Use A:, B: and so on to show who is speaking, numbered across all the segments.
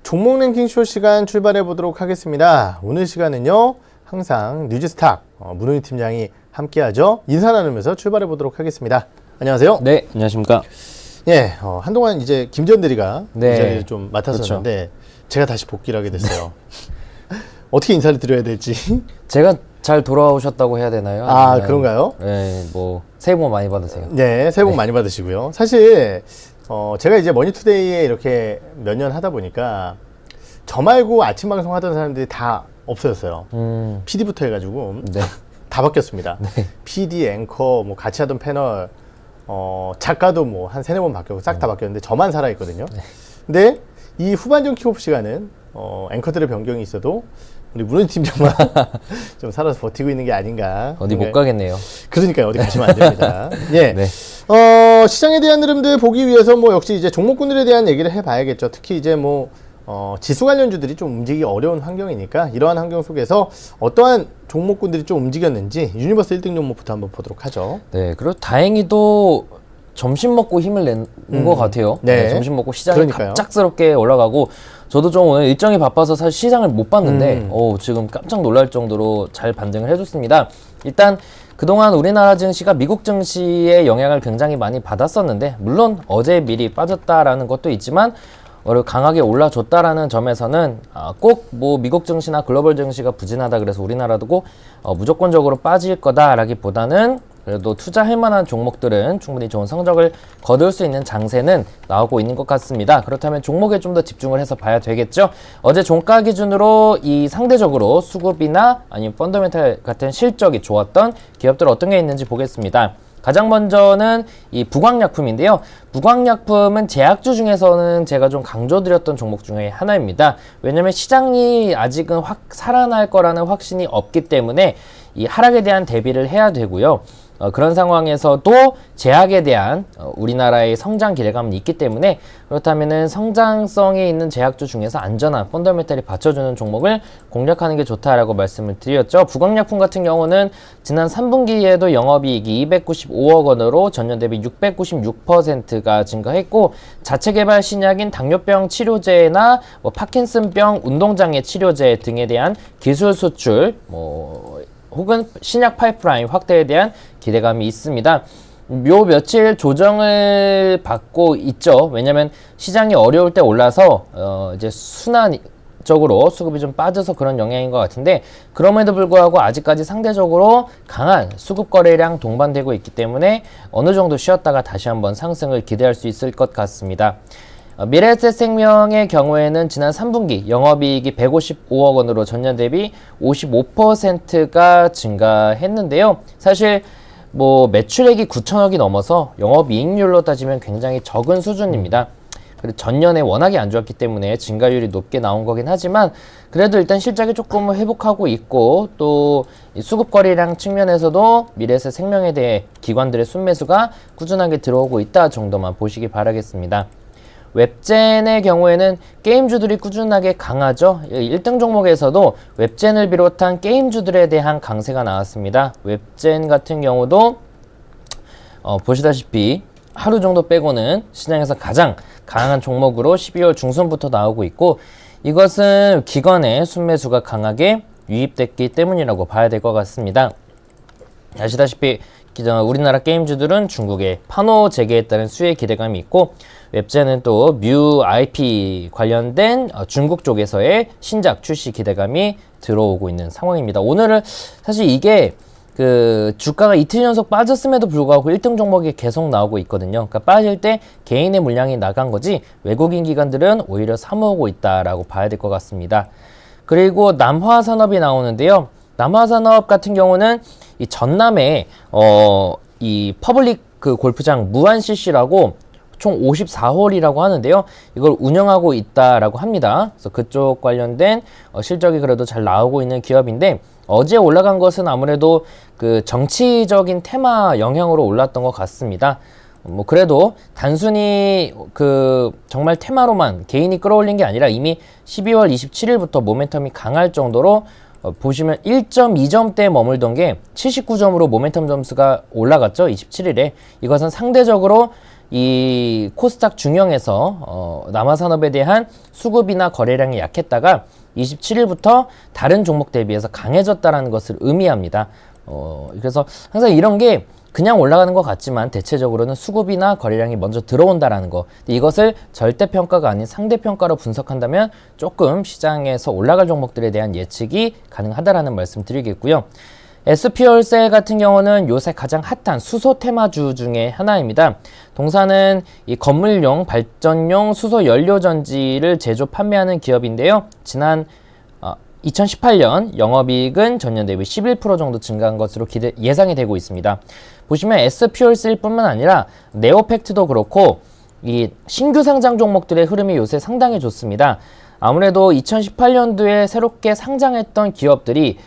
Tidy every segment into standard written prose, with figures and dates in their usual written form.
A: 종목 랭킹쇼 시간 출발해 보도록 하겠습니다. 오늘 시간은요, 항상 뉴지스탁 문호희 팀장이 함께하죠. 인사 나누면서 출발해 보도록 하겠습니다. 안녕하세요.
B: 네, 안녕하십니까.
A: 예, 한동안 이제 김지현 대리가
B: 네.
A: 이 자리를 좀 맡았었는데 제가 다시 복귀를 하게 됐어요. 어떻게 인사를 드려야 될지.
B: 제가 잘 돌아오셨다고 해야 되나요?
A: 아,
B: 아니면,
A: 그런가요?
B: 네, 뭐 새해 복 많이 받으세요.
A: 네, 새해 복 많이 받으시고요. 사실 제가 이제 머니투데이에 이렇게 몇 년 하다 보니까 저 말고 아침 방송 하던 사람들이 다 없어졌어요. PD부터 해가지고
B: 네.
A: 다 바뀌었습니다.
B: 네.
A: PD, 앵커, 뭐 같이 하던 패널, 작가도 뭐 한 세네 번 바뀌었고 싹 다 바뀌었는데 저만 살아있거든요.
B: 네.
A: 근데 이 후반전 킥오프 시간은 앵커들의 변경이 있어도 우리 문호희 팀장만 좀 살아서 버티고 있는 게 아닌가.
B: 어디 못 가겠네요.
A: 그러니까요. 어디 가시면 안 됩니다. 예.
B: 네.
A: 시장에 대한 흐름들 보기 위해서 뭐 역시 이제 종목군들에 대한 얘기를 해봐야겠죠. 특히 이제 뭐 지수 관련주들이 좀 움직이기 어려운 환경이니까 이러한 환경 속에서 어떠한 종목군들이 좀 움직였는지 유니버스 1등 종목부터 한번 보도록 하죠.
B: 네, 그리고 다행히도 점심 먹고 힘을 낸 것 같아요.
A: 네.
B: 점심 먹고 시장이
A: 그러니까요.
B: 갑작스럽게 올라가고 저도 좀 오늘 일정이 바빠서 사실 시장을 못 봤는데 지금 깜짝 놀랄 정도로 잘 반등을 해줬습니다. 일단 그동안 우리나라 증시가 미국 증시의 영향을 굉장히 많이 받았었는데 물론 어제 미리 빠졌다라는 것도 있지만 강하게 올라줬다라는 점에서는 꼭 뭐 미국 증시나 글로벌 증시가 부진하다 그래서 우리나라도 꼭 무조건적으로 빠질 거다라기보다는 그래도 투자할 만한 종목들은 충분히 좋은 성적을 거둘 수 있는 장세는 나오고 있는 것 같습니다. 그렇다면 종목에 좀 더 집중을 해서 봐야 되겠죠. 어제 종가 기준으로 이 상대적으로 수급이나 아니면 펀더멘탈 같은 실적이 좋았던 기업들 어떤 게 있는지 보겠습니다. 가장 먼저는 이 부광약품인데요. 부광약품은 제약주 중에서는 제가 좀 강조드렸던 종목 중에 하나입니다. 왜냐면 시장이 아직은 살아날 거라는 확신이 없기 때문에 이 하락에 대한 대비를 해야 되고요. 그런 상황에서도 제약에 대한 우리나라의 성장 기대감은 있기 때문에 그렇다면은 성장성이 있는 제약주 중에서 안전한 펀더멘탈이 받쳐주는 종목을 공략하는 게 좋다라고 말씀을 드렸죠. 부광약품 같은 경우는 지난 3분기에도 영업이익이 295억 원으로 전년 대비 696%가 증가했고 자체 개발 신약인 당뇨병 치료제나 뭐 파킨슨병 운동장애 치료제 등에 대한 기술 수출 혹은 신약 파이프라인 확대에 대한 기대감이 있습니다. 요 며칠 조정을 받고 있죠. 왜냐면 시장이 어려울 때 올라서 이제 순환적으로 수급이 좀 빠져서 그런 영향인 것 같은데 그럼에도 불구하고 아직까지 상대적으로 강한 수급 거래량 동반되고 있기 때문에 어느 정도 쉬었다가 다시 한번 상승을 기대할 수 있을 것 같습니다. 미래에셋생명의 경우에는 지난 3분기 영업이익이 155억 원으로 전년 대비 55%가 증가했는데요. 사실 뭐 매출액이 9천억이 넘어서 영업이익률로 따지면 굉장히 적은 수준입니다. 그리고 전년에 워낙에 안 좋았기 때문에 증가율이 높게 나온 거긴 하지만 그래도 일단 실적이 조금 회복하고 있고 또 수급 거래량 측면에서도 미래에셋생명에 대해 기관들의 순매수가 꾸준하게 들어오고 있다 정도만 보시기 바라겠습니다. 웹젠의 경우에는 게임주들이 꾸준하게 강하죠. 1등 종목에서도 웹젠을 비롯한 게임주들에 대한 강세가 나왔습니다. 웹젠 같은 경우도 보시다시피 하루 정도 빼고는 시장에서 가장 강한 종목으로 12월 중순부터 나오고 있고 이것은 기관의 순매수가 강하게 유입됐기 때문이라고 봐야 될 것 같습니다. 아시다시피 우리나라 게임주들은 중국의 판호 재개에 따른 수혜 기대감이 있고 웹젠은 또 뮤 IP 관련된 중국 쪽에서의 신작 출시 기대감이 들어오고 있는 상황입니다. 오늘은 사실 이게 주가가 이틀 연속 빠졌음에도 불구하고 1등 종목이 계속 나오고 있거든요. 그러니까 빠질 때 개인의 물량이 나간 거지 외국인 기관들은 오히려 사모으고 있다라고 봐야 될 것 같습니다. 그리고 남화산업이 나오는데요. 남화산업 같은 경우는 이 전남에 이 퍼블릭 골프장 무한 CC라고 총 54홀이라고 하는데요. 이걸 운영하고 있다라고 합니다. 그래서 그쪽 관련된 실적이 그래도 잘 나오고 있는 기업인데 어제 올라간 것은 아무래도 정치적인 테마 영향으로 올랐던 것 같습니다. 그래도 단순히 정말 테마로만 개인이 끌어올린 게 아니라 이미 12월 27일부터 모멘텀이 강할 정도로 보시면 1.2점대에 머물던 게 79점으로 모멘텀 점수가 올라갔죠. 27일에. 이것은 상대적으로 이 코스닥 중형에서 남아산업에 대한 수급이나 거래량이 약했다가 27일부터 다른 종목 대비해서 강해졌다라는 것을 의미합니다. 그래서 항상 이런 게 그냥 올라가는 것 같지만 대체적으로는 수급이나 거래량이 먼저 들어온다라는 거. 이것을 절대평가가 아닌 상대평가로 분석한다면 조금 시장에서 올라갈 종목들에 대한 예측이 가능하다라는 말씀 드리겠고요. SP월세 같은 경우는 요새 가장 핫한 수소 테마주 중에 하나입니다. 동사는 이 건물용, 발전용 수소 연료 전지를 제조 판매하는 기업인데요. 지난 2018년 영업이익은 전년 대비 11% 정도 증가한 것으로 예상이 되고 있습니다. 보시면 SP월셀 뿐만 아니라 네오팩트도 그렇고 이 신규 상장 종목들의 흐름이 요새 상당히 좋습니다. 아무래도 2018년도에 새롭게 상장했던 기업들이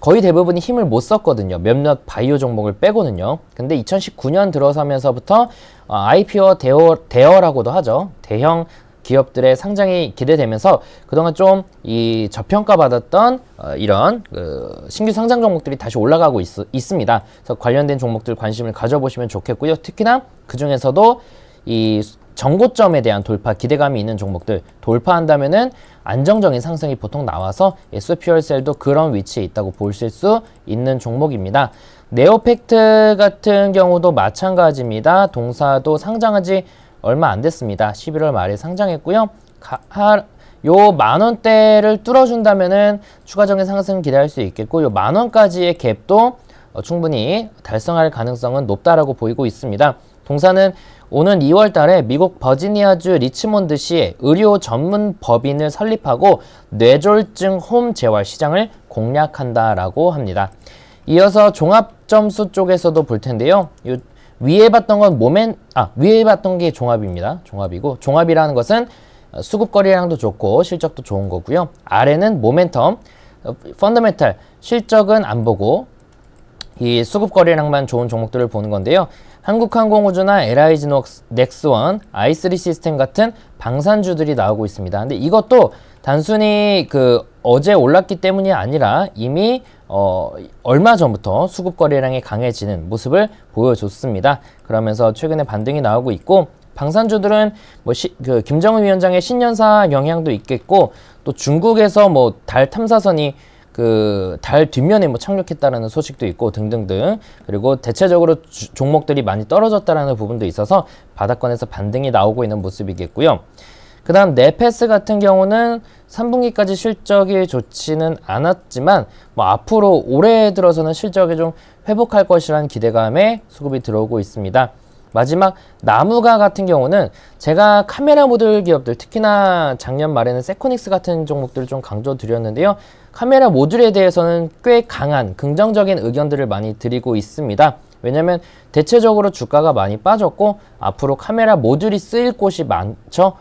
B: 거의 대부분이 힘을 못 썼거든요. 몇몇 바이오 종목을 빼고는요. 근데 2019년 들어서면서부터 IPO 대여라고도 하죠. 대형 기업들의 상장이 기대되면서 그동안 좀 이 저평가받았던 이런 신규 상장 종목들이 다시 올라가고 있습니다. 그래서 관련된 종목들 관심을 가져보시면 좋겠고요. 특히나 그 중에서도 이 정고점에 대한 돌파 기대감이 있는 종목들 돌파한다면은 안정적인 상승이 보통 나와서 SP월셀도 그런 위치에 있다고 보실 수 있는 종목입니다. 네오팩트 같은 경우도 마찬가지입니다. 동사도 상장하지 얼마 안 됐습니다. 11월 말에 상장했고요. 요 만원대를 뚫어준다면은 추가적인 상승 기대할 수 있겠고, 요 만원까지의 갭도 충분히 달성할 가능성은 높다라고 보이고 있습니다. 동사는 오는 2월 달에 미국 버지니아주 리치몬드시에 의료 전문 법인을 설립하고 뇌졸중 홈 재활 시장을 공략한다라고 합니다. 이어서 종합점수 쪽에서도 볼 텐데요. 위에 봤던 건 위에 봤던 게 종합입니다. 종합이고, 종합이라는 것은 수급 거래량도 좋고 실적도 좋은 거고요. 아래는 모멘텀, 펀더멘탈, 실적은 안 보고 이 수급 거래량만 좋은 종목들을 보는 건데요. 한국항공우주나 LIG 넥스원, i3 시스템 같은 방산주들이 나오고 있습니다. 근데 이것도 단순히 어제 올랐기 때문이 아니라 이미 얼마 전부터 수급 거래량이 강해지는 모습을 보여줬습니다. 그러면서 최근에 반등이 나오고 있고, 방산주들은 김정은 위원장의 신년사 영향도 있겠고, 또 중국에서 달 탐사선이 달 뒷면에 착륙했다라는 소식도 있고 등등등. 그리고 대체적으로 종목들이 많이 떨어졌다라는 부분도 있어서 바닥권에서 반등이 나오고 있는 모습이겠고요. 그 다음 네페스 같은 경우는 3분기까지 실적이 좋지는 않았지만 앞으로 올해 들어서는 실적이 좀 회복할 것이라는 기대감에 수급이 들어오고 있습니다. 마지막 나무가 같은 경우는 제가 카메라 모듈 기업들, 특히나 작년 말에는 세코닉스 같은 종목들을 좀 강조드렸는데요. 카메라 모듈에 대해서는 꽤 강한 긍정적인 의견들을 많이 드리고 있습니다. 왜냐면 대체적으로 주가가 많이 빠졌고 앞으로 카메라 모듈이 쓰일 곳이 많죠.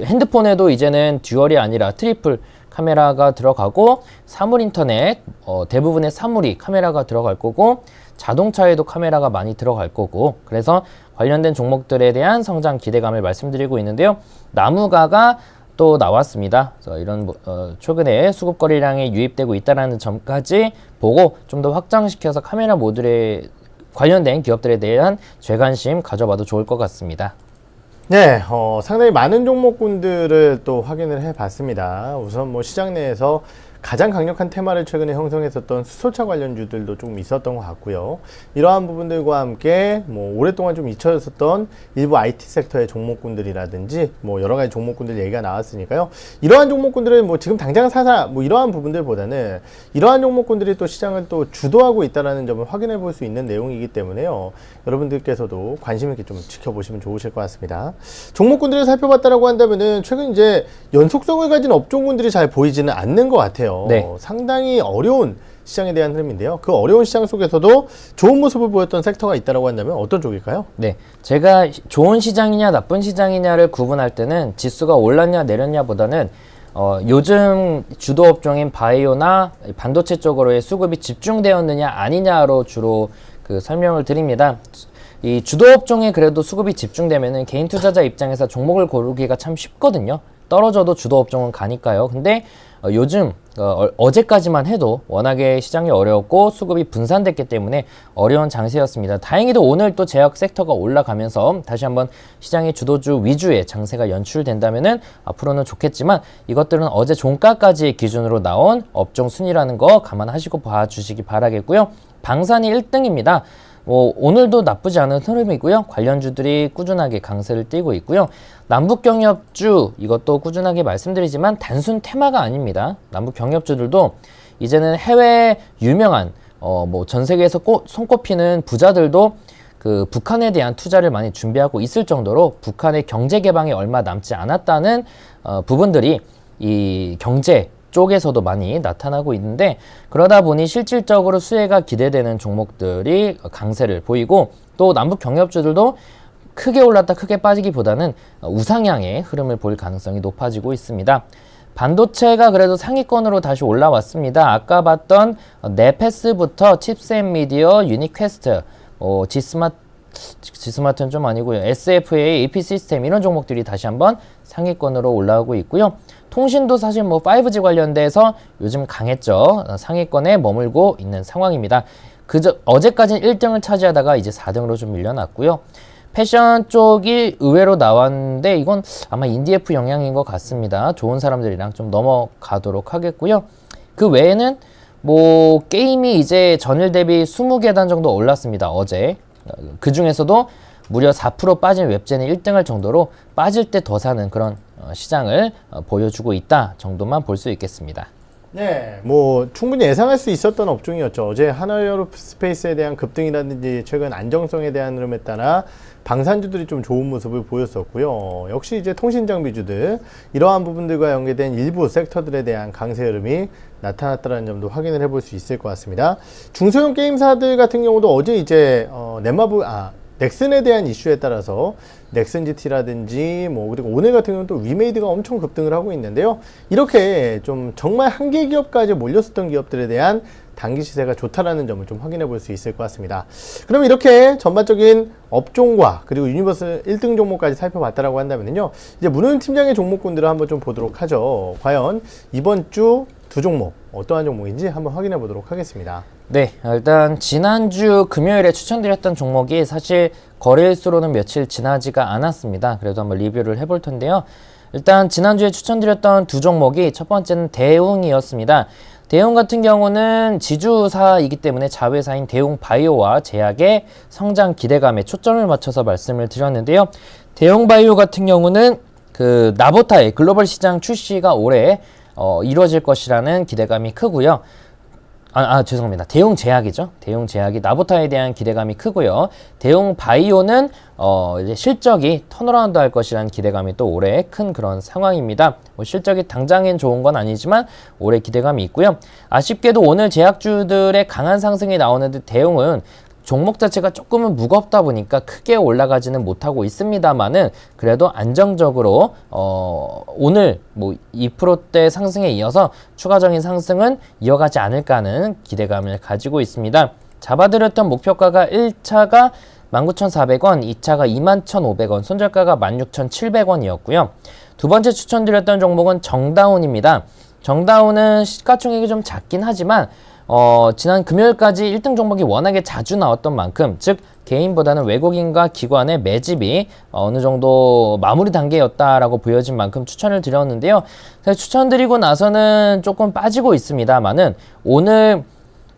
B: 핸드폰에도 이제는 듀얼이 아니라 트리플 카메라가 들어가고, 사물 인터넷 대부분의 사물이 카메라가 들어갈 거고, 자동차에도 카메라가 많이 들어갈 거고, 그래서 관련된 종목들에 대한 성장 기대감을 말씀드리고 있는데요. 나무가가 또 나왔습니다. 그래서 이런 최근에 수급 거래량이 유입되고 있다는 점까지 보고 좀 더 확장시켜서 카메라 모듈에 관련된 기업들에 대한 재관심 가져봐도 좋을 것 같습니다.
A: 네, 상당히 많은 종목군들을 또 확인을 해봤습니다. 우선 시장 내에서 가장 강력한 테마를 최근에 형성했었던 수소차 관련주들도 좀 있었던 것 같고요. 이러한 부분들과 함께 오랫동안 좀 잊혀졌었던 일부 IT 섹터의 종목군들이라든지 여러 가지 종목군들 얘기가 나왔으니까요. 이러한 종목군들은 지금 당장 사사 이러한 부분들보다는 이러한 종목군들이 또 시장을 또 주도하고 있다는 점을 확인해 볼 수 있는 내용이기 때문에요. 여러분들께서도 관심 있게 좀 지켜보시면 좋으실 것 같습니다. 종목군들을 살펴봤다라고 한다면은 최근 이제 연속성을 가진 업종군들이 잘 보이지는 않는 것 같아요.
B: 네.
A: 상당히 어려운 시장에 대한 흐름인데요. 그 어려운 시장 속에서도 좋은 모습을 보였던 섹터가 있다고 한다면 어떤 쪽일까요?
B: 네, 제가 좋은 시장이냐 나쁜 시장이냐를 구분할 때는 지수가 올랐냐 내렸냐보다는 요즘 주도 업종인 바이오나 반도체 쪽으로의 수급이 집중되었느냐 아니냐로 주로 설명을 드립니다. 이 주도 업종에 그래도 수급이 집중되면은 개인 투자자 입장에서 종목을 고르기가 참 쉽거든요. 떨어져도 주도 업종은 가니까요. 근데 요즘 어제까지만 해도 워낙에 시장이 어려웠고 수급이 분산됐기 때문에 어려운 장세였습니다. 다행히도 오늘 또 제약 섹터가 올라가면서 다시 한번 시장의 주도주 위주의 장세가 연출된다면은 앞으로는 좋겠지만, 이것들은 어제 종가까지 기준으로 나온 업종 순위라는 거 감안하시고 봐주시기 바라겠고요. 방산이 1등입니다. 오늘도 나쁘지 않은 흐름이고요. 관련주들이 꾸준하게 강세를 띠고 있고요. 남북경협주, 이것도 꾸준하게 말씀드리지만 단순 테마가 아닙니다. 남북경협주들도 이제는 해외 유명한 전 세계에서 손꼽히는 부자들도 그 북한에 대한 투자를 많이 준비하고 있을 정도로 북한의 경제 개방이 얼마 남지 않았다는 부분들이 이 경제 쪽에서도 많이 나타나고 있는데, 그러다 보니 실질적으로 수혜가 기대되는 종목들이 강세를 보이고, 또 남북 경협주들도 크게 올랐다 크게 빠지기보다는 우상향의 흐름을 볼 가능성이 높아지고 있습니다. 반도체가 그래도 상위권으로 다시 올라왔습니다. 아까 봤던 네페스부터 칩스앤미디어, 유니퀘스트, 지스마트는 좀 아니고요. SFA, AP시스템 이런 종목들이 다시 한번 상위권으로 올라오고 있고요. 통신도 사실 5G 관련돼서 요즘 강했죠. 상위권에 머물고 있는 상황입니다. 어제까지는 1등을 차지하다가 이제 4등으로 좀 밀려났고요. 패션 쪽이 의외로 나왔는데 이건 아마 인디F 영향인 것 같습니다. 좋은 사람들이랑 좀 넘어가도록 하겠고요. 그 외에는 게임이 이제 전일 대비 20계단 정도 올랐습니다. 어제. 그 중에서도 무려 4% 빠진 웹젠이 1등할 정도로 빠질 때 더 사는 그런 시장을 보여주고 있다 정도만 볼 수 있겠습니다.
A: 네, 충분히 예상할 수 있었던 업종이었죠. 어제 하나에어로스페이스에 대한 급등이라든지 최근 안정성에 대한 흐름에 따라 방산주들이 좀 좋은 모습을 보였었고요. 역시 이제 통신장비주들, 이러한 부분들과 연계된 일부 섹터들에 대한 강세 흐름이 나타났다는 점도 확인을 해볼 수 있을 것 같습니다. 중소형 게임사들 같은 경우도 어제 이제 넥슨에 대한 이슈에 따라서 넥슨 GT라든지 그리고 오늘 같은 경우는 또 위메이드가 엄청 급등을 하고 있는데요. 이렇게 좀 정말 한계 기업까지 몰렸었던 기업들에 대한 단기 시세가 좋다라는 점을 좀 확인해 볼 수 있을 것 같습니다. 그럼 이렇게 전반적인 업종과 그리고 유니버스 1등 종목까지 살펴봤다라고 한다면요, 이제 문호윤 팀장의 종목군들을 한번 좀 보도록 하죠. 과연 이번 주 두 종목 어떠한 종목인지 한번 확인해 보도록 하겠습니다.
B: 네, 일단 지난주 금요일에 추천드렸던 종목이 사실 거래일수로는 며칠 지나지가 않았습니다. 그래도 한번 리뷰를 해볼 텐데요. 일단 지난주에 추천드렸던 두 종목이, 첫 번째는 대웅이었습니다. 대웅 같은 경우는 지주사이기 때문에 자회사인 대웅바이오와 제약의 성장 기대감에 초점을 맞춰서 말씀을 드렸는데요. 대웅바이오 같은 경우는 그 나보타의 글로벌 시장 출시가 올해 이루어질 것이라는 기대감이 크고요. 죄송합니다. 대웅제약이죠. 대웅제약이 나보타에 대한 기대감이 크고요. 대웅바이오는 이제 실적이 턴어라운드 할 것이라는 기대감이 또 올해 큰 그런 상황입니다. 실적이 당장엔 좋은 건 아니지만 올해 기대감이 있고요. 아쉽게도 오늘 제약주들의 강한 상승이 나오는데 대웅은 종목 자체가 조금은 무겁다 보니까 크게 올라가지는 못하고 있습니다만은 그래도 안정적으로 오늘 2%대 상승에 이어서 추가적인 상승은 이어가지 않을까 하는 기대감을 가지고 있습니다. 잡아드렸던 목표가가 1차가 19,400원, 2차가 21,500원, 손절가가 16,700원이었고요. 두 번째 추천드렸던 종목은 정다운입니다. 정다운은 시가총액이 좀 작긴 하지만 지난 금요일까지 1등 종목이 워낙에 자주 나왔던 만큼, 즉 개인보다는 외국인과 기관의 매집이 어느 정도 마무리 단계였다라고 보여진 만큼 추천을 드렸는데요. 사실 추천드리고 나서는 조금 빠지고 있습니다만은 오늘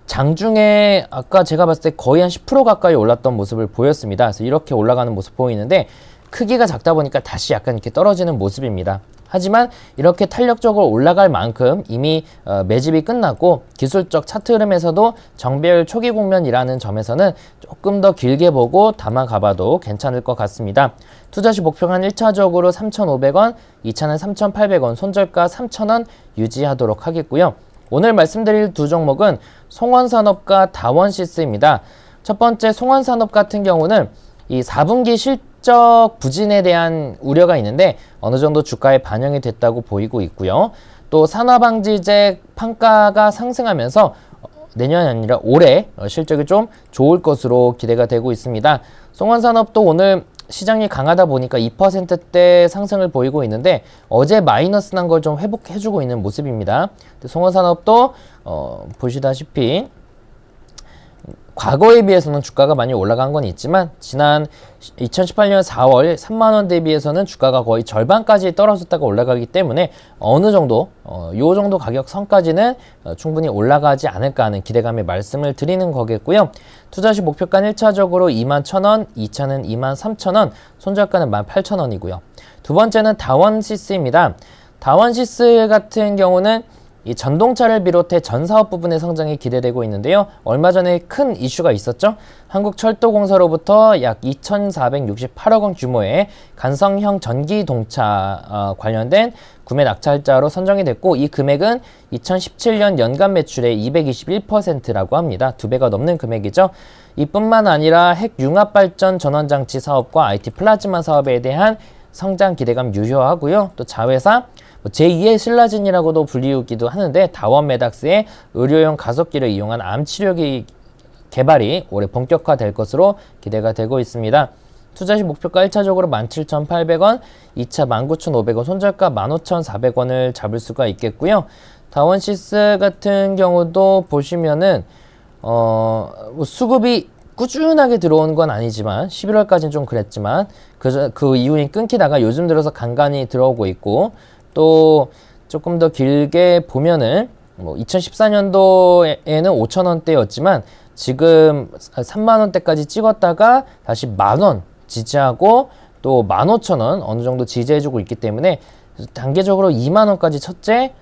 B: 장중에 아까 제가 봤을 때 거의 한 10% 가까이 올랐던 모습을 보였습니다. 그래서 이렇게 올라가는 모습 보이는데 크기가 작다 보니까 다시 약간 이렇게 떨어지는 모습입니다. 하지만 이렇게 탄력적으로 올라갈 만큼 이미 매집이 끝났고 기술적 차트 흐름에서도 정배열 초기 국면이라는 점에서는 조금 더 길게 보고 담아가봐도 괜찮을 것 같습니다. 투자시 목표가 1차적으로 3,500원, 2차는 3,800원, 손절가 3,000원 유지하도록 하겠고요. 오늘 말씀드릴 두 종목은 송원산업과 다원시스입니다. 첫 번째 송원산업 같은 경우는 이 4분기 실적 부진에 대한 우려가 있는데 어느 정도 주가에 반영이 됐다고 보이고 있고요. 또 산화방지제 판가가 상승하면서 내년이 아니라 올해 실적이 좀 좋을 것으로 기대가 되고 있습니다. 송원산업도 오늘 시장이 강하다 보니까 2%대 상승을 보이고 있는데 어제 마이너스 난 걸 좀 회복해주고 있는 모습입니다. 송원산업도 보시다시피 과거에 비해서는 주가가 많이 올라간 건 있지만 지난 2018년 4월 3만원 대비해서는 주가가 거의 절반까지 떨어졌다가 올라가기 때문에 어느 정도 요 정도 가격 선까지는 충분히 올라가지 않을까 하는 기대감에 말씀을 드리는 거겠고요. 투자시 목표가는 1차적으로 21,000원, 2차는 23,000원, 손절가는 18,000원이고요. 두 번째는 다원시스입니다. 다원시스 같은 경우는 이 전동차를 비롯해 전 사업 부분의 성장이 기대되고 있는데요. 얼마 전에 큰 이슈가 있었죠. 한국철도공사로부터 약 2,468억 원 규모의 간성형 전기동차 관련된 구매 낙찰자로 선정이 됐고 이 금액은 2017년 연간 매출의 221%라고 합니다. 2배가 넘는 금액이죠. 이뿐만 아니라 핵융합발전 전원장치 사업과 IT 플라즈마 사업에 대한 성장 기대감 유효하고요. 또 자회사 제2의 신라진이라고도 불리우기도 하는데 다원메닥스의 의료용 가속기를 이용한 암 치료기 개발이 올해 본격화될 것으로 기대가 되고 있습니다. 투자시 목표가 1차적으로 17,800원, 2차 19,500원, 손절가 15,400원을 잡을 수가 있겠고요. 다원시스 같은 경우도 보시면은 수급이 꾸준하게 들어오는 건 아니지만 11월까지는 좀 그랬지만 그 이후에 끊기다가 요즘 들어서 간간히 들어오고 있고 또 조금 더 길게 보면은 2014년도에는 5,000원대였지만 지금 3만원대까지 찍었다가 다시 만원 지지하고 또 15,000원 어느 정도 지지해주고 있기 때문에 단계적으로 2만원까지 첫째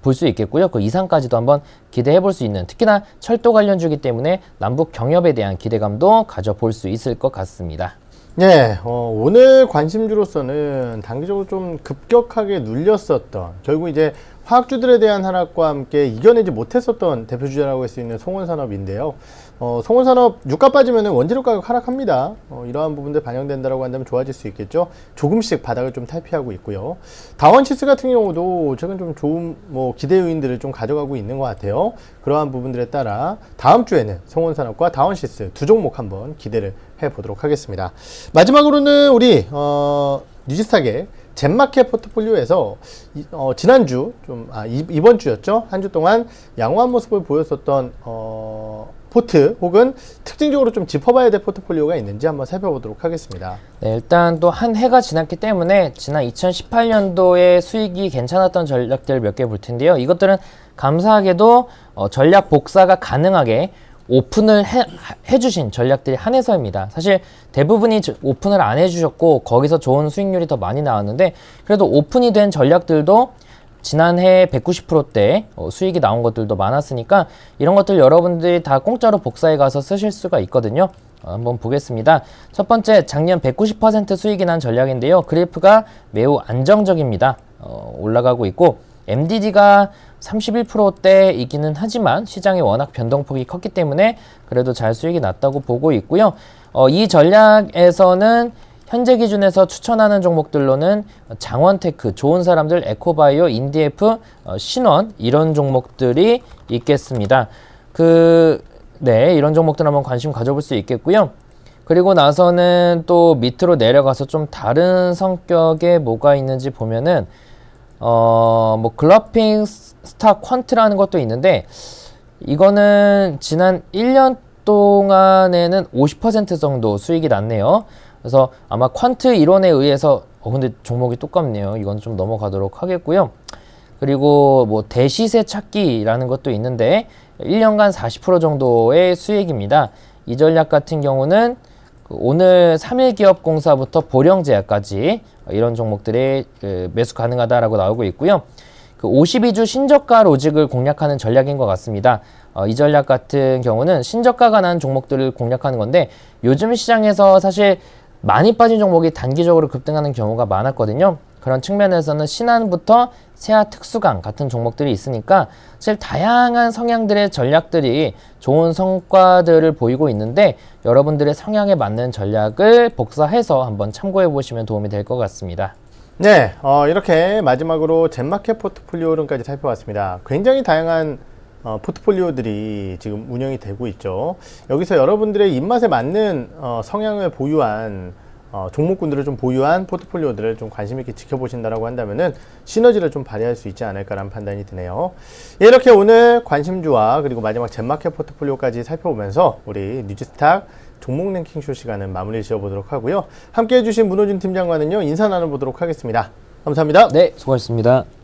B: 볼 수 있겠고요. 그 이상까지도 한번 기대해 볼 수 있는 특히나 철도 관련주기 때문에 남북 경협에 대한 기대감도 가져볼 수 있을 것 같습니다.
A: 네, 오늘 관심주로서는 단기적으로 좀 급격하게 눌렸었던 결국 이제 화학주들에 대한 하락과 함께 이겨내지 못했었던 대표주자라고 할 수 있는 송원산업인데요. 송원산업 유가 빠지면 원재료 가격 하락합니다. 이러한 부분들 반영된다고 한다면 좋아질 수 있겠죠. 조금씩 바닥을 좀 탈피하고 있고요. 다원시스 같은 경우도 최근 좀 좋은 기대 요인들을 좀 가져가고 있는 것 같아요. 그러한 부분들에 따라 다음 주에는 송원산업과 다원시스 두 종목 한번 기대를 해보도록 하겠습니다. 마지막으로는 우리 뉴지스탁의 젠마켓 포트폴리오에서 지난주 이번 주였죠. 한 주 동안 양호한 모습을 보였었던 포트 혹은 특징적으로 좀 짚어봐야 될 포트폴리오가 있는지 한번 살펴보도록 하겠습니다.
B: 네, 일단 또 한 해가 지났기 때문에 지난 2018년도에 수익이 괜찮았던 전략들 몇 개 볼 텐데요. 이것들은 감사하게도 전략 복사가 가능하게 오픈을 해주신 전략들이 한해서입니다. 사실 대부분이 오픈을 안 해주셨고 거기서 좋은 수익률이 더 많이 나왔는데 그래도 오픈이 된 전략들도 지난해 190%대 수익이 나온 것들도 많았으니까 이런 것들 여러분들이 다 공짜로 복사해 가서 쓰실 수가 있거든요. 한번 보겠습니다. 첫 번째 작년 190% 수익이 난 전략인데요. 그래프가 매우 안정적입니다. 올라가고 있고 MDD가 31%대이기는 하지만 시장이 워낙 변동폭이 컸기 때문에 그래도 잘 수익이 났다고 보고 있고요. 이 전략에서는 현재 기준에서 추천하는 종목들로는 장원테크, 좋은 사람들, 에코바이오, 인디에프, 신원 이런 종목들이 있겠습니다. 이런 종목들 한번 관심 가져볼 수 있겠고요. 그리고 나서는 또 밑으로 내려가서 좀 다른 성격의 뭐가 있는지 보면은 글러핑 스타 퀀트라는 것도 있는데 이거는 지난 1년 동안에는 50% 정도 수익이 났네요. 그래서 아마 퀀트 이론에 의해서 근데 종목이 똑같네요. 이건 좀 넘어가도록 하겠고요. 그리고 대시세 찾기라는 것도 있는데 1년간 40% 정도의 수익입니다. 이 전략 같은 경우는 오늘 3일기업공사부터 보령제약까지 이런 종목들이 매수 가능하다라고 나오고 있고요. 52주 신저가 로직을 공략하는 전략인 것 같습니다. 이 전략 같은 경우는 신저가가 난 종목들을 공략하는 건데 요즘 시장에서 사실 많이 빠진 종목이 단기적으로 급등하는 경우가 많았거든요. 그런 측면에서는 신한부터 세아 특수강 같은 종목들이 있으니까 사실 다양한 성향들의 전략들이 좋은 성과들을 보이고 있는데 여러분들의 성향에 맞는 전략을 복사해서 한번 참고해 보시면 도움이 될 것 같습니다.
A: 네, 이렇게 마지막으로 젠마켓 포트폴리오론까지 살펴봤습니다. 굉장히 다양한 포트폴리오들이 지금 운영이 되고 있죠. 여기서 여러분들의 입맛에 맞는 성향을 보유한 종목군들을 좀 보유한 포트폴리오들을 좀 관심 있게 지켜보신다라고 한다면은 시너지를 좀 발휘할 수 있지 않을까라는 판단이 드네요. 예, 이렇게 오늘 관심주와 그리고 마지막 젠마켓 포트폴리오까지 살펴보면서 우리 뉴스탁 종목 랭킹쇼 시간은 마무리 지어보도록 하고요. 함께 해주신 문호준 팀장과는요 인사 나눠보도록 하겠습니다. 감사합니다.
B: 네, 수고하셨습니다.